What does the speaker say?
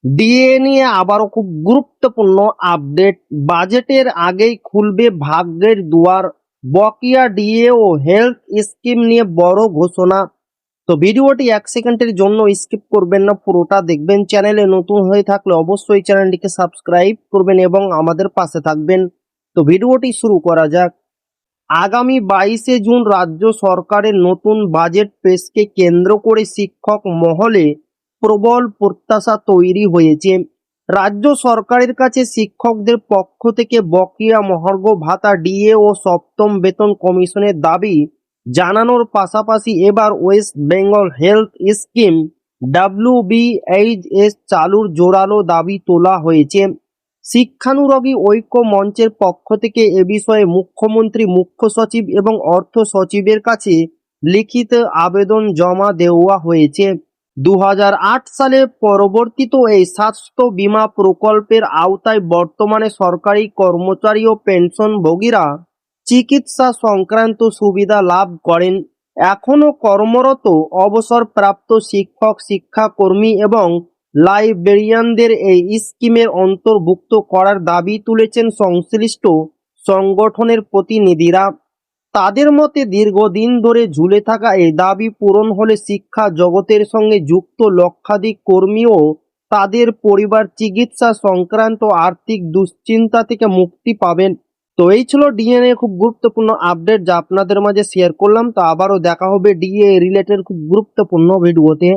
DA নিয়ে আবারও খুব গুরুত্বপূর্ণ আপডেট। বাজেটের আগেই খুলবে ভাগ্যের দুয়ার, বকেয়া ডিএ ও হেলথ স্কিম নিয়ে বড় ঘোষণা। তো ভিডিওটি 1 সেকেন্ডের জন্য স্কিপ করবেন না, পুরোটা দেখবেন। চ্যানেলে নতুন হয়ে থাকলে অবশ্যই চ্যানেলটিকে সাবস্ক্রাইব করবেন এবং আমাদের পাশে থাকবেন। তো ভিডিওটি শুরু করা যাক। আগামী 22শে জুন রাজ্য সরকারের নতুন বাজেট পেশকে কেন্দ্র করে শিক্ষক মহলে প্রবল প্রত্যাশা তৈরি হয়েছে। রাজ্য সরকারের কাছে শিক্ষকদের পক্ষ থেকে বকেয়া মহার্ঘ ভাতা, ডিএ ও সপ্তম বেতন কমিশনের দাবি জানানোর পাশাপাশি এবার West Bengal health scheme WBHS চালুর জোরালো দাবি তোলা হয়েছে। শিক্ষানুরাগী ঐক্য মঞ্চের পক্ষ থেকে এ বিষয়ে মুখ্যমন্ত্রী, মুখ্য সচিব এবং অর্থ সচিবের কাছে লিখিত আবেদন জমা দেওয়া হয়েছে। 2008 সালে প্রবর্তিত এই স্বাস্থ্য বীমা প্রকল্পের আওতায় বর্তমানে সরকারি কর্মচারী ও পেনশনভোগীরা চিকিৎসা সংক্রান্ত সুবিধা লাভ করেন। এখনো কর্মরত অবসরপ্রাপ্ত শিক্ষক, শিক্ষাকর্মী এবং লাইব্রেরিয়ানদের এই স্কিমের অন্তর্ভুক্ত করার দাবি তুলেছেন সংশ্লিষ্ট সংগঠনের প্রতিনিধিরা। তাদের মতে দীর্ঘদিন ধরে ঝুলে থাকা এই দাবি পূরণ হলে শিক্ষা জগতের সঙ্গে যুক্ত লক্ষাধিক কর্মী ও তাদের পরিবার চিকিৎসা সংক্রান্ত আর্থিক দুশ্চিন্তা থেকে মুক্তি পাবেন। তো এই ছিল ডিএনএ খুব গুরুত্বপূর্ণ আপডেট যা আপনাদের মাঝে শেয়ার করলাম। তো আবারও দেখা হবে ডিএ রিলেটেড খুব গুরুত্বপূর্ণ ভিডিওতে।